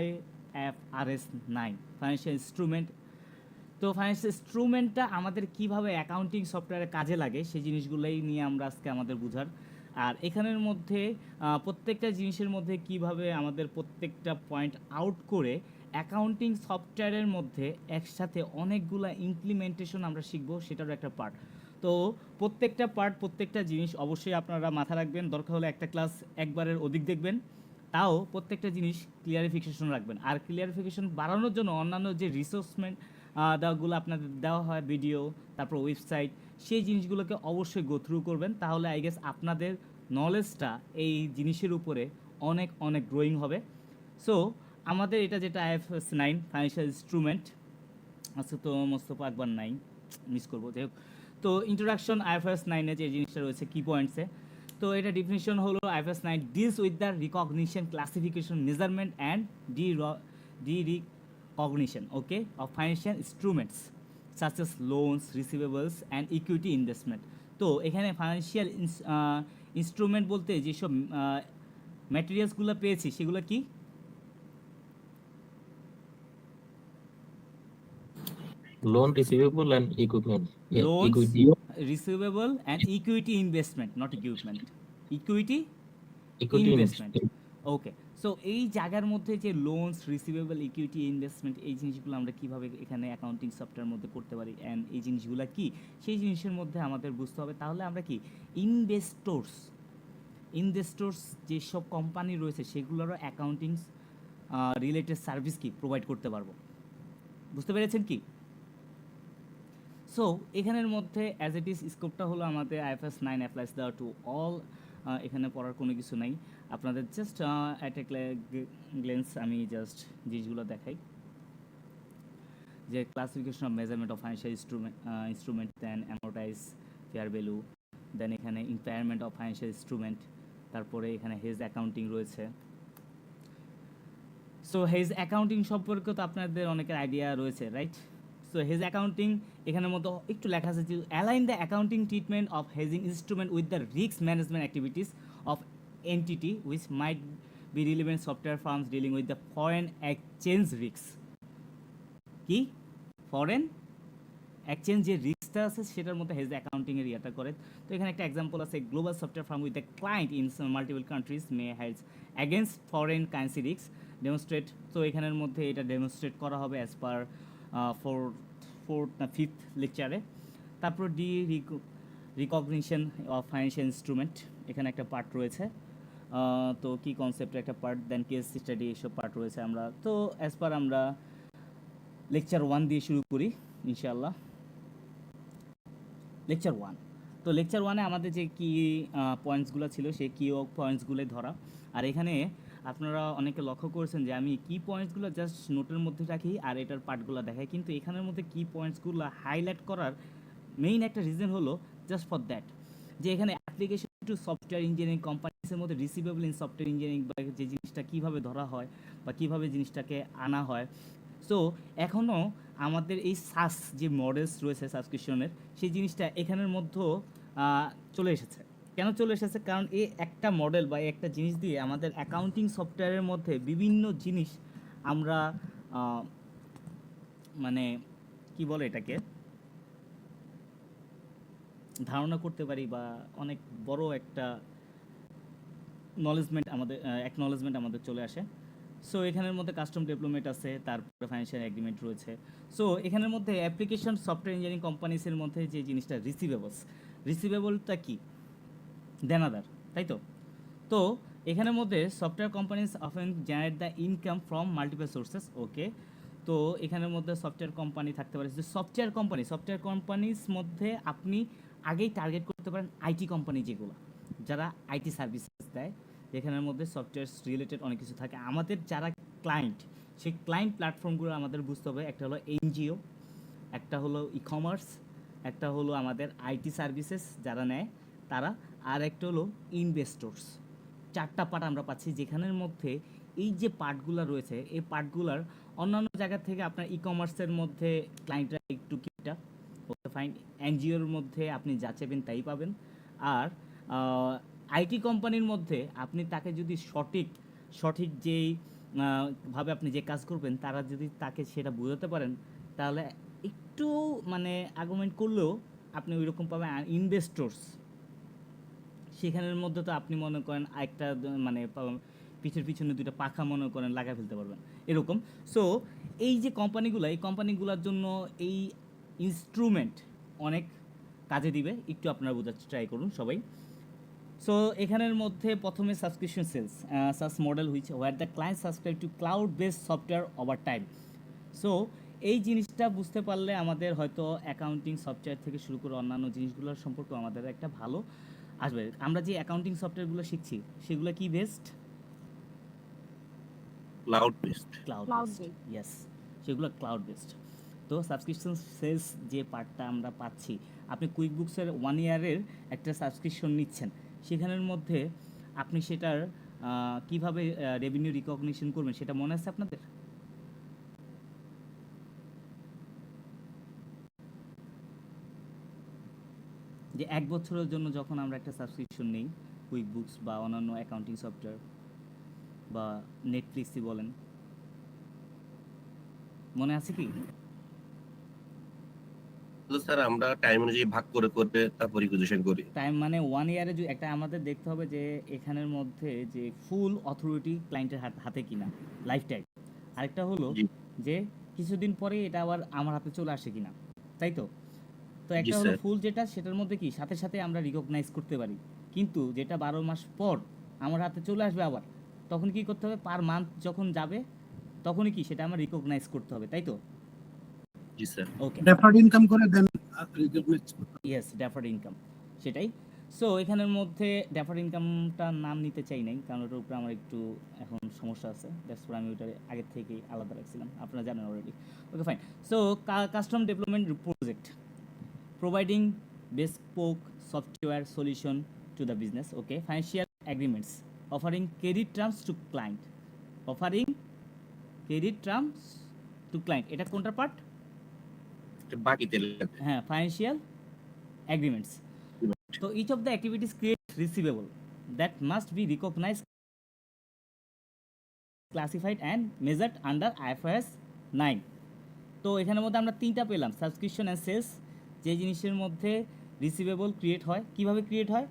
IFRS 9 financial instrument. তো financial ইনস্ট্রুমেন্টটা আমাদের কিভাবে অ্যাকাউন্টিং সফটওয়্যারে কাজে লাগে সেই জিনিসগুলোই নিয়ে আমরা আজকে আমাদের বোঝার। আর এখানের মধ্যে প্রত্যেকটা জিনিসের মধ্যে কিভাবে আমাদের প্রত্যেকটা পয়েন্ট আউট করে অ্যাকাউন্টিং সফটওয়্যারের মধ্যে একসাথে অনেকগুলা ইমপ্লিমেন্টেশন আমরা শিখবো, সেটারও একটা পার্ট। তো প্রত্যেকটা পার্ট, প্রত্যেকটা জিনিস অবশ্যই আপনারা মাথা রাখবেন। দরকার হলে একটা ক্লাস একবারের অধিক দেখবেন, তাও প্রত্যেকটা জিনিস ক্লিয়ারিফিকেশন রাখবেন। আর ক্লিয়ারিফিকেশন বাড়ানোর জন্য অন্যান্য যে রিসোর্সমেন্ট দেওয়াগুলো আপনাদের দেওয়া হয়, ভিডিও, তারপর ওয়েবসাইট, সেই জিনিসগুলোকে অবশ্যই গো থ্রু করবেন। তাহলে আই গেস আপনাদের নলেজটা এই জিনিসের উপরে অনেক অনেক গ্রোয়িং হবে। সো আমাদের এটা যেটা IFRS 9 ফাইন্যান্সিয়াল ইনস্ট্রুমেন্ট আজকে তো মোস্তফা একবার নাই, মিস করবো। যাই হোক, তো ইন্ট্রোডাকশন IFRS 9-এ যে জিনিসটা রয়েছে কি পয়েন্টসে, তো এটা ডিফিনিশন হলো IFRS 9 deals with the recognition, classification, measurement and derecognition okay of financial instruments such as loans, receivables and equity investment. তো এখানে ফাইন্যান্সিয়াল ইনস্ট্রুমেন্ট বলতে যেসব ম্যাটেরিয়ালসগুলো পেয়েছি সেগুলো কি? Loan receivable and equipment. Yeah, loans, equity. Receivable and equity investment, not equipment, equity Equity investment. investment. Okay, so এই জায়গার মধ্যে যে লোনস, রিসিভেবল, ইকুইটি ইনভেস্টমেন্ট, এই জিনিসগুলো আমরা কীভাবে এখানে অ্যাকাউন্টিং সফটওয়্যার মধ্যে করতে পারি অ্যান্ড এই জিনিসগুলো কি সেই জিনিসের মধ্যে আমাদের বুঝতে হবে। তাহলে আমরা কি ইনভেস্টর্স যেসব কোম্পানি রয়েছে সেগুলোরও অ্যাকাউন্টিং রিলেটেড সার্ভিস কি প্রোভাইড করতে পারবো। বুঝতে পেরেছেন কি? সো এখানের মধ্যে অ্যাজ ইট ইজ স্কোপটা হলো আমাদের IFRS 9 অ্যাপ্লাইস দেওয়া টু অল। এখানে পড়ার কোনো কিছু নাই, আপনাদের জাস্ট অ্যাট এ গ্লেন্স আমি জাস্ট জিনিসগুলো দেখাই যে classification of measurement of financial instrument, then amortize fair value, then এখানে ইম্পায়ারমেন্ট অফ ফাইন্যান্সিয়াল ইনস্ট্রুমেন্ট, তারপরে এখানে হেজ অ্যাকাউন্টিং রয়েছে। সো হেজ অ্যাকাউন্টিং সম্পর্কে তো আপনাদের অনেকের আইডিয়া রয়েছে, রাইট? সো হেজ অ্যাকাউন্টিং এখানের মতো একটু লেখা আছে যে align the accounting treatment of hedging instrument with the risk management activities of entity which might be relevant software firms dealing with the foreign exchange risk. কি foreign exchange যে রিস্কটা আছে সেটার মধ্যে হেজ অ্যাকাউন্টিংয়ের ইয়েটা করে। তো এখানে একটা এক্সাম্পল আছে, global software firm with the client in multiple countries May has against foreign currency risk demonstrate. তো এখানের মধ্যে এটা ডেমনস্ট্রেট করা হবে অ্যাজ পার ফোর্থ না ফিফথ লেকচারে। তারপর রিকগনিশন অফ ফাইন্যান্সিয়াল ইনস্ট্রুমেন্ট, এখানে একটা পার্ট রয়েছে। তো কি কনসেপ্টের একটা পার্ট, দেন কেস স্টাডি, এইসব পার্ট রয়েছে। আমরা তো অ্যাজ পার আমরা লেকচার 1 দিয়ে শুরু করি ইনশাআল্লাহ। লেকচার 1, তো লেকচার 1-এ আমাদের যে কি পয়েন্টসগুলো ছিল সেই কি পয়েন্টসগুলো ধরা। আর এখানে আপনারা অনেকে লক্ষ্য করেছেন যে আমি কি পয়েন্টসগুলো জাস্ট নোটের মধ্যে রাখি আর এটার পার্টগুলো দেখাই, কিন্তু এখানের মধ্যে কি পয়েন্টসগুলো হাইলাইট করার মেইন একটা রিজন হলো জাস্ট ফর দ্যাট যে এখানে অ্যাপ্লিকেশন টু সফটওয়্যার ইঞ্জিনিয়ারিং কোম্পানিসের মধ্যে রিসিভেবল ইন সফটওয়্যার ইঞ্জিনিয়ারিং বা যে জিনিসটা কীভাবে ধরা হয় বা কীভাবে জিনিসটাকে আনা হয়। সো এখনও আমাদের এই সাস যে মডেলস রয়েছে সাবস্ক্রিপশনের সেই জিনিসটা এখানের মধ্যেও চলে এসেছে। কেন চলে এসেছে? কারণ এই একটা মডেল বা একটা জিনিস দিয়ে আমাদের অ্যাকাউন্টিং সফটওয়্যারের মধ্যে বিভিন্ন জিনিস আমরা মানে কি বলে এটাকে ধারণা করতে পারি বা অনেক বড় একটা অ্যাকনলেজমেন্ট আমাদের চলে আসে। সো এখানের মধ্যে কাস্টম ডেভেলপমেন্ট আছে, তারপরে ফাইন্যান্সিয়াল এগ্রিমেন্ট রয়েছে। সো এখানের মধ্যে অ্যাপ্লিকেশন সফটওয়্যার ইঞ্জিনিয়ারিং কোম্পানিসের মধ্যে যে জিনিসটা রিসিভেবলটা কি দেনাদার, তাই তো? তো এখানের মধ্যে software companies often generate the income from multiple sources okay. তো এখানের মধ্যে সফটওয়্যার কোম্পানি থাকতে পারে, যে সফটওয়্যার কোম্পানির মধ্যে আপনি আগেই টার্গেট করতে পারেন আইটি কোম্পানি, যেগুলো যারা আইটি সার্ভিসেস দেয়, যেখানের মধ্যে সফটওয়্যার রিলেটেড অনেক কিছু থাকে। আমাদের যারা ক্লায়েন্ট, সেই ক্লায়েন্ট প্ল্যাটফর্মগুলো আমাদের বুঝতে হবে। একটা হলো এনজিও, একটা হলো ই কমার্স, একটা হলো আমাদের আইটি সার্ভিসেস যারা নেয় তারা, আর একটা হলো ইনভেস্টর্স। 4টা পার্ট আমরা পাচ্ছি, যেখানের মধ্যে এই যে পার্টগুলো রয়েছে এই পার্টগুলার অন্যান্য জায়গা থেকে আপনার ই কমার্সের মধ্যে ক্লায়েন্টরা একটু কিটা ওকে ফাইন, এনজিওর মধ্যে আপনি যা চাইবেন তাই পাবেন। আর আইটি কোম্পানির মধ্যে আপনি তাকে যদি সঠিক যেই ভাবে আপনি যে কাজ করবেন তারা যদি তাকে সেটা বোঝাতে পারেন, তাহলে একটু মানে আর্গুমেন্ট করলেও আপনি ওইরকম পাবেন। ইনভেস্টর্স সেখানের মধ্যে তো আপনি মনে করেন একটা মানে পিঠের পিছনে দুইটা পাখা মনে করেন লাগা ফেলতে পারবেন এরকম। সো এই যে কোম্পানিগুলো, এই কোম্পানিগুলোর জন্য এই ইনস্ট্রুমেন্ট অনেক কাজে দিবে, একটু আপনারা বোঝার ট্রাই করুন সবাই। সো এখানের মধ্যে প্রথমে সাবস্ক্রিপশন সেলস সাস মডেল হয়েছে where the client subscribe to cloud based software over time. So এই জিনিসটা বুঝতে পারলে আমাদের হয়তো অ্যাকাউন্টিং সফটওয়্যার থেকে শুরু করে অন্যান্য জিনিসগুলোর সম্পর্কে আমাদের একটা ভালো আসবে। আমরা যে অ্যাকাউন্টিং সফটওয়্যারগুলো শিখছি সেগুলো কি best? Cloud based. Cloud Cloud based, based. Yes, সেগুলো ক্লাউড বেসড। তো সাবস্ক্রিপশন সেলস যে পার্টটা আমরা পাচ্ছি, আপনি কুইক বুকসের 1 ইয়ারের একটা সাবস্ক্রিপশন নিচ্ছেন, সেখানের মধ্যে আপনি সেটার কিভাবে রেভিনিউ রিকগনিশন করবেন সেটা মনে আছে আপনাদের? যে 1 বছরের জন্য যখন আমরা একটা সাবস্ক্রিপশন নেই কুইক বুকস বা অন্যান্য অ্যাকাউন্টিং সফটওয়্যার বা নেটফ্লিক্সই বলেন, মনে আছে কি? তো স্যার আমরা টাইম অনুযায়ী ভাগ করে করে তারপর রিকুইজিশন করি। টাইম মানে 1 ইয়ারে যে একটা আমাদের দেখতে হবে যে এখানের মধ্যে যে ফুল অথরিটি ক্লায়েন্টের হাতে কিনা লাইফ টাইম। আরেকটা হলো জি যে কিছুদিন পরে এটা আবার আমার হাতে চলে আসে কিনা, তাই তো? তো জি একটা হলো স্যার। ফুল যেটা, সেটার মধ্যে কি সাথে সাথে আমরা রিকগনাইজ করতে পারি, কিন্তু যেটা 12 মাস পর আমার হাতে চলে আসবে আবার, তখন কি করতে হবে? পার মান্থ যখন যাবে তখনই কি সেটা আমার রিকগনাইজ করতে হবে, তাই তো? জি স্যার। ওকে, deferred income করে দেন recognize করতে হবে। ইয়েস, ডেফার্ড ইনকাম, সেটাই। সো এখানের মধ্যে ডেফার্ড ইনকামটার নাম নিতে চাই নাই, কারণ ওটার উপরে আমার একটু এখন সমস্যা আছে, দ্যাটস ফর আমি ওটা আগের থেকেই আলাদা রাখছিলাম, আপনারা জানেন already. Okay fine. So custom development project providing bespoke software solution to the business. Okay, financial agreements, offering credit terms to client, offering credit terms to client, এটা কোনটা পার্ট? বাকিতে লেখা। হ্যাঁ, ফাইন্যান্সিয়াল এগ্রিমেন্টস। তো each of the activities create receivable that must be recognized, classified and measured under IFRS 9. তো এখানের মধ্যে আমরা তিনটা পেলাম, সাবস্ক্রিপশন অ্যান্ড সেলস, যে জিনিসের মধ্যে রিসিভেবল ক্রিয়েট হয়। কিভাবে ক্রিয়েট হয়?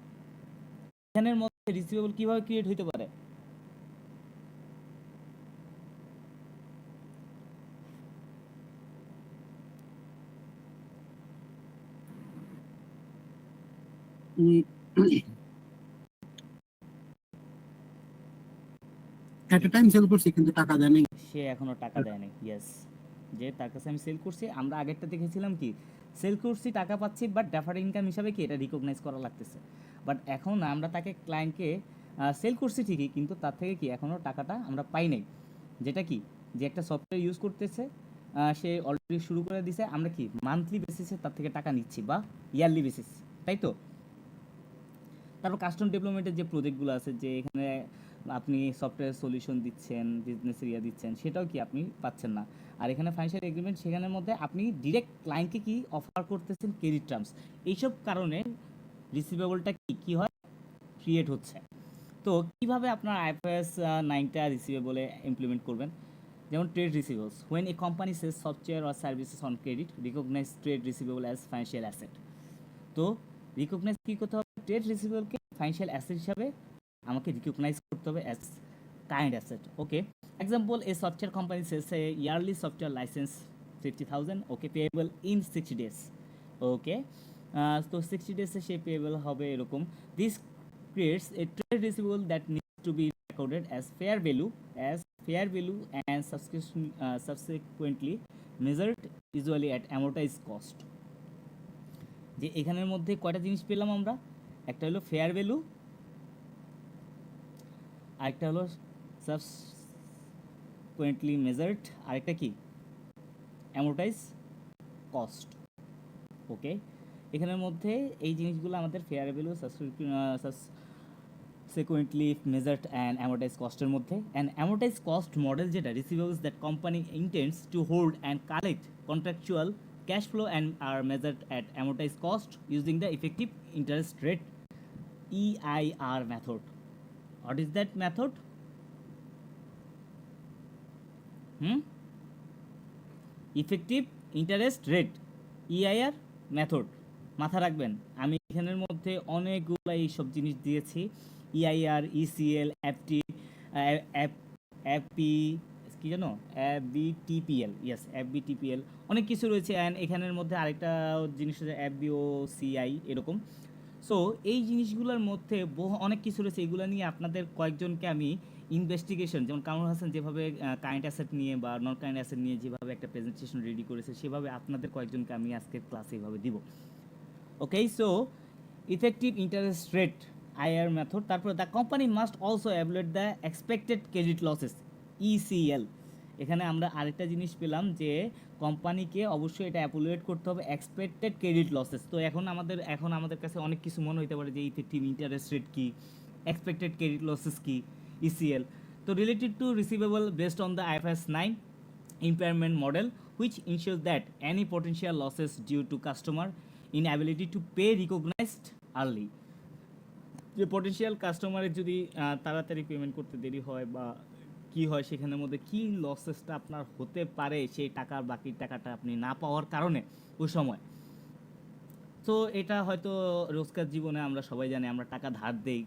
এখানের মধ্যে রিসিভেবল কিভাবে ক্রিয়েট হইতে পারে? উম, at a time sell করছি কিন্তু টাকা দেয় নাই। সে এখনো টাকা দেয় নাই, ইয়েস, যে তার কাছে আমি সেল করছি, আমরা আগেরটা দেখেছিলাম কি সেল করছি টাকা পাচ্ছি, বাট ডেফার্ড ইনকাম হিসাবে কি এটা রিকগনাইজ করা লাগতেছে। বাট এখন আমরা তাকে ক্লায়েন্টকে সেল করছি ঠিকই, কিন্তু তার থেকে কি এখনও টাকাটা আমরা পাই নাই। যেটা কি, যে একটা সফটওয়্যার ইউজ করতেছে, সে অলরেডি শুরু করে দিছে, আমরা কি মান্থলি বেসিসে তার থেকে টাকা নিচ্ছি বা ইয়ারলি বেসিস, তাই তো? তারপর কাস্টম ডেভেলপমেন্টের যে প্রজেক্টগুলো আছে, যে এখানে আপনি সফটওয়্যার সলিউশন দিচ্ছেন, বিজনেস এরিয়া দিচ্ছেন, সেটাও কি আপনি পাচ্ছেন না। আর এখানে ফাইন্যান্সিয়াল এগ্রিমেন্ট, সেখানের মধ্যে আপনি ডিরেক্ট ক্লায়েন্টকে কি অফার করতেছেন ক্রেডিট টার্মস, এইসব কারণে রিসিভেবলটা কি হয়, ক্রিয়েট হচ্ছে। তো কিভাবে আপনার আইএফআরএস 9টা রিসিভেবলে ইমপ্লিমেন্ট করবেন? যেমন trade receivables, when a company sells software or services on credit, recognize trade receivable as financial asset. তো রিকগনাইজ কী করতে হবে? ট্রেড রিসিভেবলকে ফাইন্যান্সিয়াল অ্যাসেট হিসাবে আমাকে রিকগনাইজ করতে হবে as kind asset. Okay, example, a software company sells a yearly software licence 50,000, okay, payable in 60 days। Okay, তো 60 ডেজে সে পেয়েবল হবে এরকম। This creates a trade receivable that needs to be recorded as fair value and subsequently measured usually at amortized cost. যে এখানের মধ্যে কয়টা জিনিস পেলাম আমরা? একটা হলো ফেয়ার ভ্যালু, আরেকটা হলো সাবসিকুয়েন্টলি মেজার্ড, আরেকটা কি অ্যামোর্টাইজ কস্ট। ওকে, এখানের মধ্যে এই জিনিসগুলো আমাদের fair value, subsequently measured and amortized কস্টের মধ্যে। অ্যান্ড অ্যামোর্টাইজ কস্ট মডেল যেটা, receivables that company intends to hold and collect contractual cash flow and are measured at amortized cost using the effective interest rate EIR method. What is that method? Effective interest rate, EIR method. মাথা রাখবেন, আমি এখানের মধ্যে অনেকগুলো এইসব জিনিস দিয়েছি। EIR, ECL, FT, FP, কি জানো, এফবিটিপিএল, ইয়েস এফবিটিপিএল, অনেক কিছু রয়েছে। অ্যান্ড এখানের মধ্যে আরেকটা জিনিস হচ্ছে এফবিও সিআই, এরকম। সো এই জিনিসগুলোর মধ্যে অনেক কিছু রয়েছে। এগুলো নিয়ে আপনাদের কয়েকজনকে আমি ইনভেস্টিগেশন, যেমন কামরুল হাসান যেভাবে কারেন্ট অ্যাসেট নিয়ে বা নন কারেন্ট অ্যাসেট নিয়ে যেভাবে একটা প্রেজেন্টেশন রেডি করেছে, সেভাবে আপনাদের কয়েকজনকে আমি আজকের ক্লাসে এইভাবে দিব। Okay, so effective interest rate, IR method. তারপর the company must also avoid the expected credit losses, ECL. এখানে আমরা আরেকটা জিনিস পেলাম যে কোম্পানিকে অবশ্যই এটা অ্যাভয়েড করতে হবে এক্সপেক্টেড ক্রেডিট লসেস। তো এখন আমাদের কাছে অনেক কিছু মনে হতে পারে যে ইফেক্টিভ ইন্টারেস্ট রেট কি, এক্সপেক্টেড ক্রেডিট লসেস কি, ইসিএল। তো related to receivable based on the IFRS 9 impairment model, which ensures that any potential losses due to customer inability to pay recognized early. যে পটেনশিয়াল কাস্টমারের যদি তাড়াতাড়ি payment করতে দেরি হয় বা কি হয়, সেখানের মধ্যে কি লসেসটা আপনার হতে পারে সেই টাকার বাকি টাকাটা আপনি না পাওয়ার কারণে ওই সময়। তো এটা হয়তো রোজকার জীবনে আমরা সবাই জানি, আমরা টাকা ধার দেই,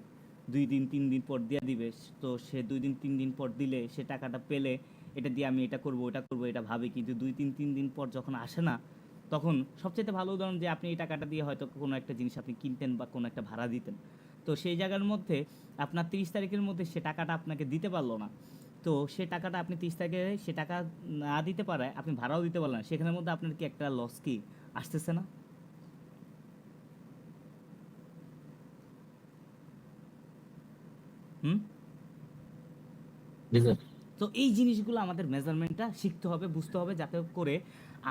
2 দিন 3 দিন পর দিয়ে দিবে। তো সে 2 দিন 3 দিন পর দিলে সে টাকাটা পেলে এটা দিয়ে আমি এটা করব ওটা করব এটা ভাবি, কিন্তু 2-3 দিন পর যখন আসে না, তখন সবচেয়ে ভালো উদাহরণ যে আপনি এই টাকাটা দিয়ে হয়তো কোনো একটা জিনিস আপনি কিনতেন বা কোনো একটা ভাড়া দিতেন। তো সেই জায়গার মধ্যে আপনার 30 তারিখের মধ্যে সে টাকাটা আপনাকে দিতে পারলো না। তো সে টাকাটা আপনি 30 তারিখে সে টাকা না দিতে পারায় আপনি ভাড়াও দিতে পারলেন না, সেখানের মধ্যে আপনার কি একটা লস কি আসতেছে না? হুম। জি স্যার। তো এই জিনিসগুলো আমাদের মেজারমেন্টটা শিখতে হবে, বুঝতে হবে, যাতে করে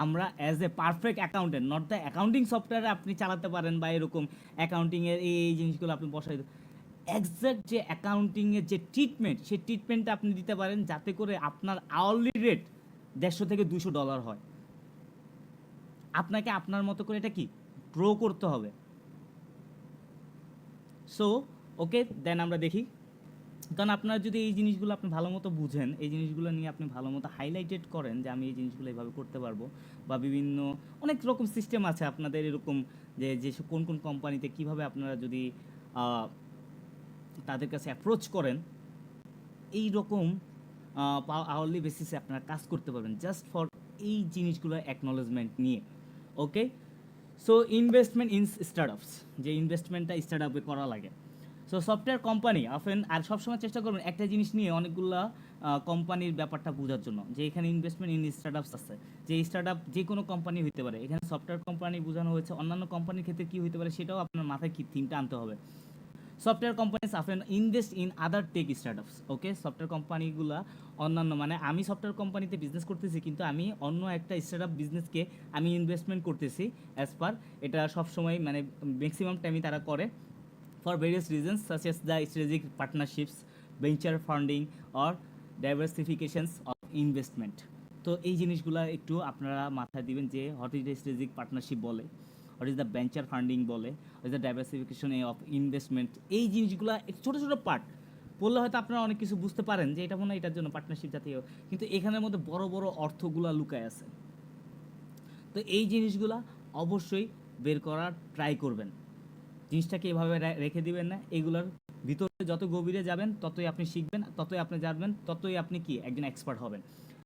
আমরা as a perfect accountant, not the accounting সফটওয়্যারে আপনি চালাতে পারেন বা এরকম অ্যাকাউন্টিংয়ের এই জিনিসগুলো আপনি বসাই, এক্স্যাক্ট যে অ্যাকাউন্টিংয়ের যে ট্রিটমেন্ট, সেই ট্রিটমেন্টটা আপনি দিতে পারেন, যাতে করে আপনার আওয়ারলি রেট $150 থেকে $200 হয়। আপনাকে আপনার মতো করে এটা কি গ্রো করতে হবে। সো ওকে, দেন আমরা দেখি। কারণ আপনারা যদি এই জিনিসগুলো আপনি ভালো মতো বুঝেন, এই জিনিসগুলো নিয়ে আপনি ভালো মতো হাইলাইটেড করেন যে আমি এই জিনিসগুলো এইভাবে করতে পারবো, বা বিভিন্ন অনেক রকম সিস্টেম আছে আপনাদের এরকম, যে কোন কোন কোম্পানিতে কীভাবে আপনারা যদি তাদের কাছে অ্যাপ্রোচ করেন, এই রকম আওয়ারলি বেসিসে আপনারা কাজ করতে পারবেন, জাস্ট ফর এই জিনিসগুলো অ্যাকনলেজমেন্ট নিয়ে। ওকে, সো ইনভেস্টমেন্ট ইন স্টার্টআপস, যে ইনভেস্টমেন্টটা স্টার্টআপে করা লাগে। সো সফটওয়্যার কোম্পানি অফেন, আর সবসময় চেষ্টা করবেন একটা জিনিস নিয়ে অনেকগুলো কোম্পানির ব্যাপারটা বোঝার জন্য, যে এখানে ইনভেস্টমেন্ট ইন স্টার্টআপস আছে, যে স্টার্টআপ যে কোনো কোম্পানি হতে পারে, এখানে সফটওয়্যার কোম্পানি বোঝানো হয়েছে, অন্যান্য কোম্পানির ক্ষেত্রে কী হতে পারে সেটাও আপনার মাথায় কি থিমটা আনতে হবে। Software companies often invest in other tech startups. Okay, software কোম্পানিগুলো অন্যান্য, মানে আমি সফটওয়্যার কোম্পানিতে বিজনেস করতেছি, কিন্তু আমি অন্য একটা স্টার্টআপ বিজনেসকে আমি ইনভেস্টমেন্ট করতেছি অ্যাজ পার, এটা সবসময় মানে ম্যাক্সিমাম টাইমই তারা করে for various reasons such as the strategic partnerships, venture funding or diversifications of investment. তো এই জিনিসগুলো একটু আপনারা মাথায় দিবেন যে what is the strategic partnership বলে, what is the venture funding বলে, what is the diversification of investment. এই জিনিসগুলো ছোটো ছোটো পার্ট বললে হয়তো আপনারা অনেক কিছু বুঝতে পারেন যে এটা মনে হয় এটার জন্য পার্টনারশিপ জাতীয়, কিন্তু এখানের মধ্যে বড় বড় অর্থগুলো লুকায় আছে। তো এই জিনিসগুলো অবশ্যই বের করার ট্রাই করবেন, জিনিসটাকে এভাবে রেখে দিবেন না। এগুলোর ভিতরে যত গভীরে যাবেন ততই আপনি শিখবেন, ততই আপনি জানবেন, ততই আপনি কি একজন এক্সপার্ট হবেন।